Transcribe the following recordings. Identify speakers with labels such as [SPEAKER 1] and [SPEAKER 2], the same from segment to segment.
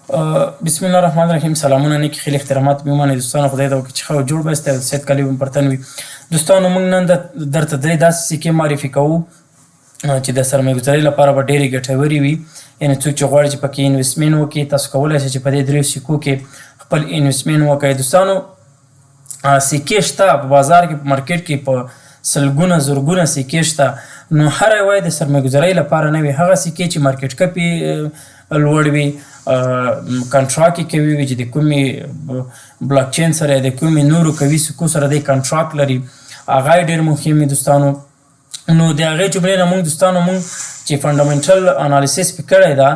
[SPEAKER 1] بسم الله الرحمن الرحیم. سلامونه نیکی خیلی احترامات میمانه دوستانو، خدای دا وکړي چې ښه او جوړ به یاست او صحت کالي به مو پرتن وي. دوستانو موږ نن درته درې داسې سکې معرفي کوو چې د سرمایه‌ګذارۍ لپاره به ډېرې ګټورې وي. یعنې څوک چې غواړي چې پکې انویسټمنټ وکړي، تاسو کولی شئ چې په دې دریو سکو کې خپل انویسټمنټ وکړئ. دوستانو سکې شته په بازار کې، په مارکیټ کې په سلګونه زرګونه سکې شته. نو هر یوه د سرمایه‌ګذارۍ لپاره نه وي. هغه سکې چې مارکیټ کپ یې لوړ وي، کنټراکټ یې قوي وي، چې د کومې بلاک چین سره د کومې نورو قوي سکو سره دی کنټراکټ لري، هغه یې ډېر مهم وي دوستانو. نو د هغې جملې نه موږ دوستانو چې فنډامنټل انالیسس پې کړی ده،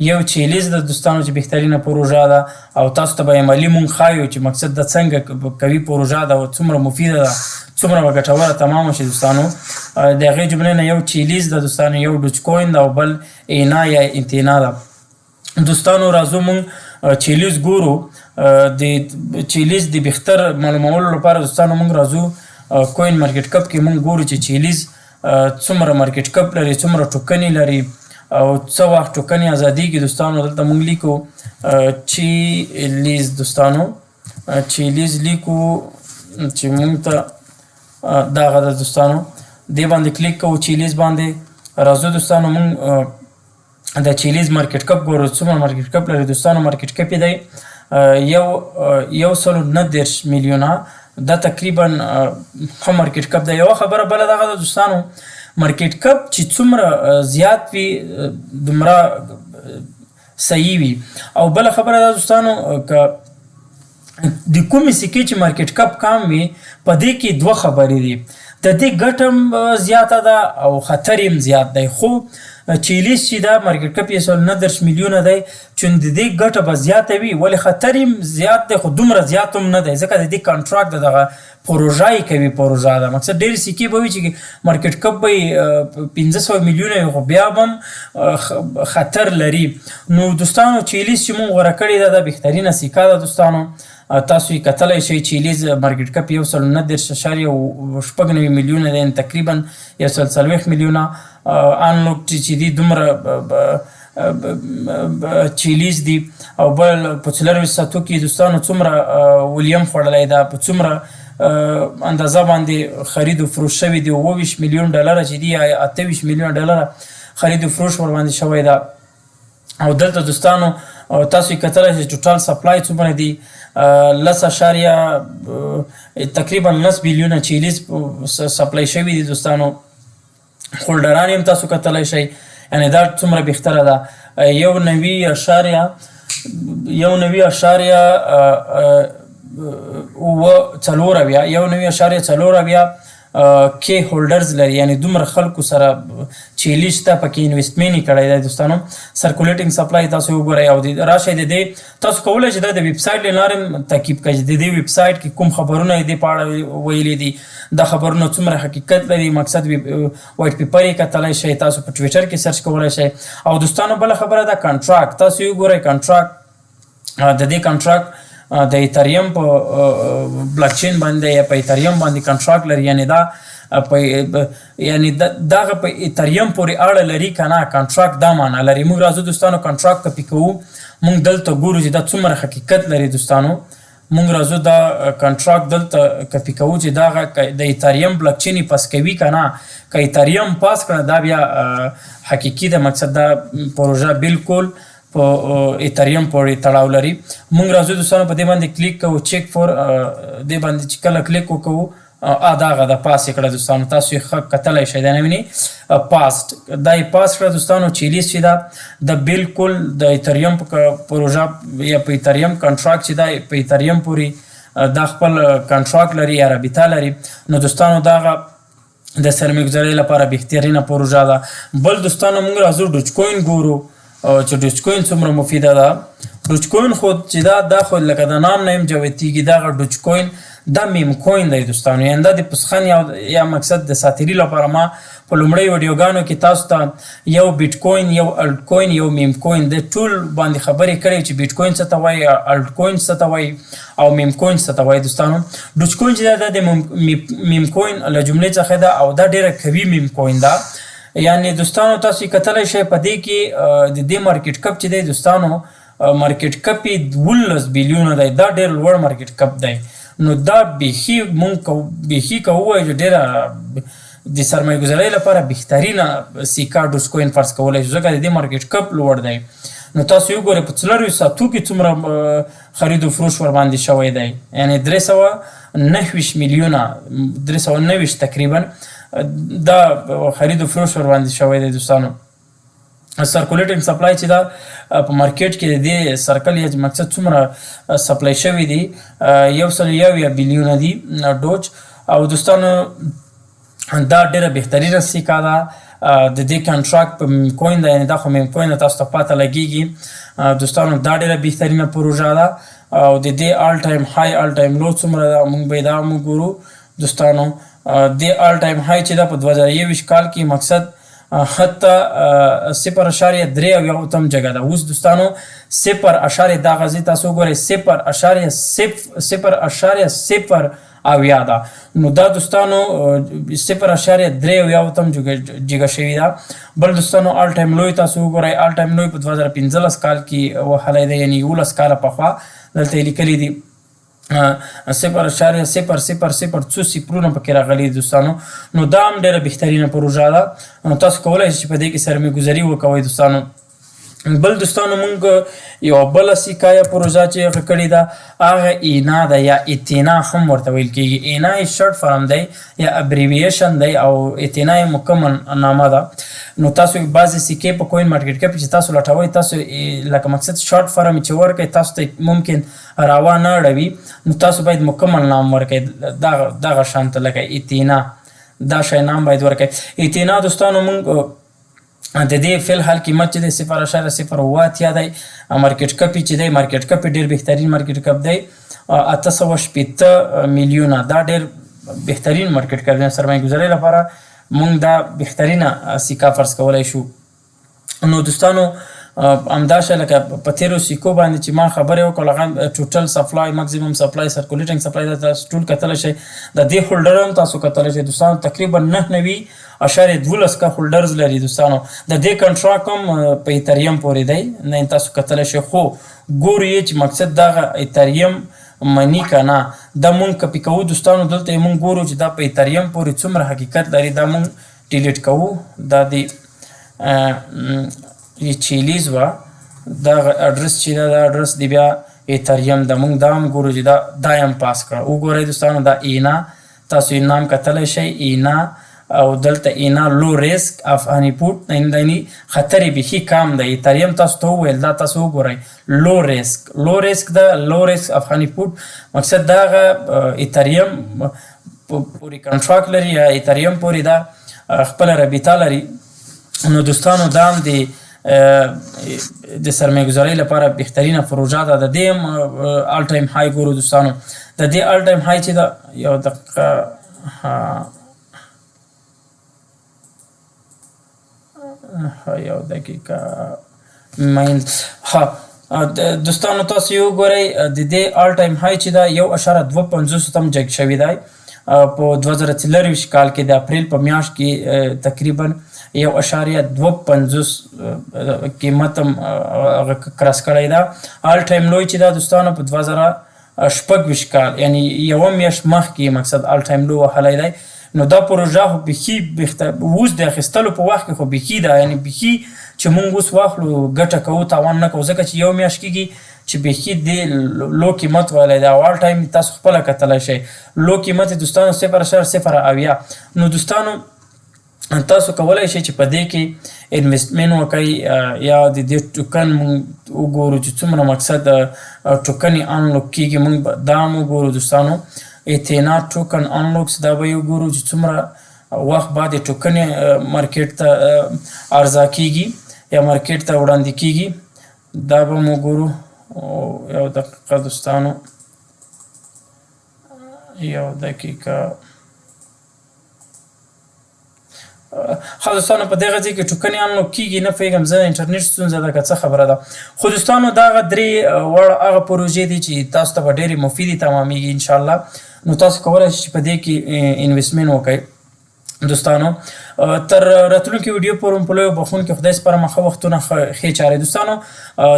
[SPEAKER 1] یو چیلیز ده دوستانو چې بهترینه پروژه ده، او تاسو ته به عملي موږ ښایو چې مقصد د څنګه قوي پروژه ده او څومره مفیده ده، څومره به ګټوره تمامه شي دوستانو. د هغې جملې نه یو چیلیز ده دوستانو، یو ډوج کوین ده او بل اینا یا انتینا ده. دوستانو راځو موږ چیلیز ګورو. د چیلیز د بهتر معلومولو لپاره دوستانو موږ راځو کوین مارکیټ کپ کې موږ ګورو چې چیلیز څومره مارکیټ کپ لري، څومره ټوکنې لري او څه وخت ټوکنې ازادېږي. دوستانو دلته موږ لیکو چیلیز. دوستانو چیلیز لیکو چې موږ ته دغه ده دوستانو، دې باندې کلیک کوو، چیلیز باندې راځو. دوستانو موږ د چیلیز مارکیټ کپ ګورو څومره مارکیټ کپ لري. دوستانو مارکیټ کپ یې دی 1.29 میلیونه، دا تقریبا ښه مارکیټ کپ دی. یوه خبره بله دغه ده دوستانو، مارکیټ کپ چې څومره زیات وي دومره صحیح وي. او بله خبره ده دوستانو، که د کومې سکې چې مارکیټ کپ کم وي، په دې کې دوه خبرې دي، د دې ګټه هم زیاته ده او خطر یې هم زیات دی. خو چیلیز چې دا مارکیټ کپ یې 1.29 میلیونه دی، چې د دې ګټه به زیاته وي، ولې خطر یې زیات دی، خو دومره زیات هم نه دی، ځکه د دې کنټراکټ د دغه پروژه یې کوي پروژه ده. مقصد ډېرې سکې به وي چې مارکیټ کپ به یې 500 میلیونه وي، خو بیا به هم خطر لري. نو دوستانو چیلیز چې مونږ غوره کړې ده، دا بهترینه سکه ده دوستانو. تاسو یې کتلی شئ، چیلیز مارکیټ کپ 1.29 میلیونه دی، تقریبا 140 میلیونه. انلوک چې دي دومره چیلیز دي. او بل په 24 ساعتو کې دوستانو څومره ولیم خوړلی ده، په څومره اندازه باندې خرید و فروش شوي دي، 20 میلیون ډالره چې دي، 28 میلیون ډالره خرید و فروش ورباندې شوی ده. او دلته دوستانو تاسو یې کتلی شئ ټوټال سپلای څومره دي، 10 تقریبا 10 بیلیونه چیلیز سپلای شوي دي دوستانو. هولډران هم تاسو کتلی شئ، یعنې دا څومره بهتره ده. 1.94 کې هولډرز لري، یعنی دومره خلکو سره چیلیز ته پکې انویسټمنټ یې کړی دی دوستانو. سرکولیټنګ سپلای تاسو وګورئ او راشئ د دې تاسو کولی شئ دا د ویب سایټ له لارې هم تعقیب کړئ، د دې ویب سایټ کې کوم خبرونه یې دې په اړه ویلي دي، دا خبرونه څومره حقیقت لري. مقصد وایټ پیپر یې کتلی شئ، تاسو په ټویټر کې سرچ کولی شئ. او دوستانو بله خبره ده کنټراکټ، تاسو یې وګورئ کنټراکټ، د دې کنټراکټ د ایتریم په بلاک چین باندې یا په ایتریم باندې کنټراکټ لري، یعنی دا دغه په ایتریم پورې اړه لري که نه، کنټراکټ دا معنا لري. موږ راځو دوستانو کنټراکټ کپي کوو، موږ دلته ګورو چې دا څومره حقیقت لري دوستانو. موږ راځو دا کنټراکټ دلته کپي کوو چې دغه د ایتریم بلاک چین یې پاس کوي که نه. که ایتریم پاس کړه دا بیا حقیقي ده، مقصد دا پروژه بالکل په ایتریم پورې تړاو لري. موږ راځو دوستانو په دې باندې کلیک کوو، چیک فور دې باندې چې کله کلیک وکوو دغه ده پاس یې کړه دوستانو، تاسو یې ښه کتلی شئ، دا نه وینئ پاسټ، دا یې پاس کړه دوستانو. چیلیز چې ده د بالکل د ایتریم پروژه یا په ایتریم کنټراکټ چې ده په ایتریم پورې دا خپل کنټراکټ لري یا رابطه لري. نو دوستانو دغه د سرمایه‌ګذارۍ لپاره بهترینه پروژه ده. بل دوستانو موږ راځو ډوج کوین ګورو چې ډوج کوین څومره مفیده ده. ډوج کوین خو چې دا خو لکه د نام نه هم جوتېږي، دغه ډوج کوین دا میم کوین دی دوستانو، یعنې دا د پسخن یا مقصد د ساتیري لپاره ما په لومړی ویډیوګانو کې تاسو ته یو بیټ کوین، یو الټ کوین، یو میم کوین د ټول باندې خبرې کړې چې بیټ کوین څه ته وایي، الټ کوین څه ته وایي او میم کوین څه ته وایي دوستانو. ډوج کوین چې دا د میم کوین له جملې څخه ده او دا ډېره قوي میم کوین ده. یعنی دوستانو تاسو کتلی شئ په دې کې د دې مارکیټ کپ چې دی دوستانو مارکیټ کپ یې 12 بیلیونه دی. دا ډېر لوړ مارکیټ کپ دی. نو دا بیخي مونږ بیخي که ووایو چې ډېره د سرمایه ګذارۍ لپاره بهترینه سیکا ډوجکوین فرض کولی شو ځکه د دې مارکیټ کپ لوړ دی. نو تاسو یو ګورئ په 4 ساعتو کې څومره خرید و فروش ورباندې شوی دی، یعنی 329 میلیونه 329 تقریبا دا خرید و فروش ورباندې شوی دی دوستانو. سرکولیټنګ سپلای چې دا په مارکیټ کې د دې سرکل یا مقصد څومره سپلای شوی دی 101 بیلیونه دی ډوج. او دوستانو دا ډېره بهترینه سیکا ده. د دې کنټراکټ په کوین ده، یعنی دا خو میم کوین تاسو ته پته لګیږي دوستانو. دا ډېره بهترینه پروژه ده او د دې آل ټایم های آل ټایم لو څومره ده موږ به دا وګورو دوستانو. د آل ټایم های چې دا په 2021 کال کې مقصد حتی 0.3 جگه ده. اوس دوستانو 0.0 دا غزي تاسو وګورئ 0.0 اویا ده. نو دا دوستانو 0.3 جگه شوي ده. بل دوستانو آل ټایم لوی تاسو وګورئ، آل ټایم لوی په 2015 کال کې وهلی دی، یعنی 11 کاله پخوا دلته یې لیکلي دي 0.000 څو صفرونه پکې راغلي دوستانو. نو دا هم ډېره بهترینه پروژه ده. نو تاسو کولی شئ چې په دې کې سرمایه ګذاري وکوئ دوستانو. بل دوستانو مونږ یو بله سیکا یا پروژه چې هغه کړې ده هغه اینا ده یا اتینا هم ورته ویل کېږي. اینا یې شارټ فرم دی یا ابریویشن دی او اتینا یې مکمل نامه ده. نو تاسو بعضې سیکې په کوین مارکیټ کپ چې تاسو لټوئ تاسو لکه مقصد شارټ فرم چې ورکړئ تاسو ته ممکن راوا نه اړوي، نو تاسو باید مکمل نام ورکړئ دغه شانته لکه اتینا دا شی نام باید ورکړئ. اتینا دوستانو مونږ د دې فی الحال قیمت چې دی 0.0 دی. مارکیټ کپ چې دی مارکیټ کپ ډېر بهترین مارکیټ کپ دی 860 میلیونه. دا ډېر بهترین مارکیټ کپ دی سرمایه ګذارۍ لپاره. مونږ دا بهترینه سیکا فرض کولی شو. نو دوستانو همدا شی لکه په تیرو سیکو باندې چې ما خبرې وکړل هغه ټوټل سپلای مکسیمم سپلای سرکولیټنګ سپلای دا تاسو ټول کتلی شئ. د دې هولډر هم تاسو کتلی شئ دوستانو تقریبا 9.12 کا هولډرز لري دوستانو. د دې کنټراکټ هم په ایتریم پورې دی نه تاسو کتلی شئ. خو ګورو یې چې مقصد دغه ایتریم منی که نه دا مونږ کپي کوو دوستانو. دلته یې مونږ ګورو چې دا په ایتریم پورې څومره حقیقت لري دا مونږ ډیلیټ کوو. دا د چیلیز وه دغه اډرس چې ده دا اډرس دی بیا ایتریم ده. مونږ دا هم ګورو چې دا یې هم پاس کړه. وګورئ دوستانو دا اینا تاسو یې نام کتلی شئ اینا او دلته اینا لو ریسک اف هنی پوټ یعنی خطر یې بیخي کم دی. ایتریم تاسو ته وویل دا تاسو وګورئ لو ریسک ده لو ریسک اف هنی پوټ مقصد دغه ایتریم پورې کنټراکټ لري یا ایتریم پورې دا خپله رابطه لري. نو دوستانو دا هم د سرمایه ګذارۍ لپاره بهترینه پروژه ده. د دې هم آل ټایم های ګورو دوستانو. د دې آل ټایم های چې ده یو دقیقه یو دقیقه دوستانو تاسو یو ګورئ د دې آل ټایم های چې ده 1.25 جګ شوی دی په 2024 کال کې د اپریل په میاشت کې تقریبا 1.25 قیمت هم کراس کړی ده. آل ټایم لوی چې ده دوستانو په 2026 کال یعنی یوه میاشت مخکې مقصد آل ټایم لو وهلی دی. نو دا پروژه خو بیخي اوس د اخیستلو په وخت کې خو بیخي ده، یعنی بیخي چې مونږ اوس واخلو ګټه کوو تاوان نه کوو ځکه چې یو میاشت کېږي چې بیخي د لو قیمت وهلی دی. او آل ټایم تاسو خپله کتلی شئ لو قیمت دوستانو 0.0 نو دوستانو تاسو کولی شئ چې په دې کې انویسټمنټ وکړئ یا د دې ټوکن مونږ وګورو چې څومره مقصد ټوکن یې انلوک کېږي. مونږ دا هم وګورو دوستانو ایتینا ټوکن انلوکس دا به یې وګورو چې څومره وخت بعد یې ټوکن مارکیټ ته عرضه کېږي یا مارکیټ ته وړاندې کېږي. دا به هم وګورو. یو دقیقه دوستانو یو دقیقه دوستانو په دغه ځای کې ټوکن یې انلوک کېږي. نه پوهېږم زه انټرنیټ ستونزه ده که څه خبره ده. خو دوستانو دغه درې وړ هغه پروژې دي چې تاسو ته به ډېرې مفیدې تمامېږي انشاءالله. نو تاسو کولی شئ چې په دې کې انویسټمنټ وکړئ. دوستانو تر راتلونکي ویډیو پورې په لوی بخون کې خدای سپاره مخه وختونه ښې چارې دوستانو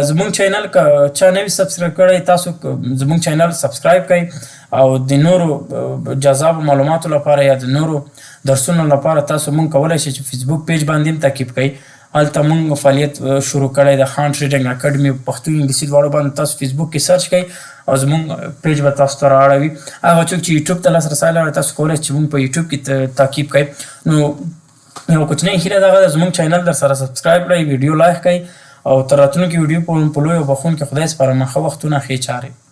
[SPEAKER 1] زموږ چینل که چا نه وي سبسکرایب کړی تاسو زموږ چینل سبسکرایب کړئ او د نورو جذاب معلوماتو لپاره یا د نورو درسونو لپاره تاسو مونږ کولی شئ چې فیسبوک پیج باندې هم تعقیب کړئ هلته مونږ فعالیت شروع کړی د خان ټریډنګ اکیډمي پښتو انګلیسي دواړو باندې تاسو فیسبوک کې سرچ کړئ او زموږ پیج به تاسو ته رااړوي هغه څوک چې یوټیوب ته لاسرسی لري تاسو کولی شئ چې مونږ په یوټیوب کې تعقیب کړئ نو یو کوچنۍ هیله دغه ده زموږ چینل در سره سبسکرایب کړئ ویډیو لایک کړئ او تر راتلونکي ویډیو په لوی او بخون کې خدای سپاره مخه وختونه ښې چارې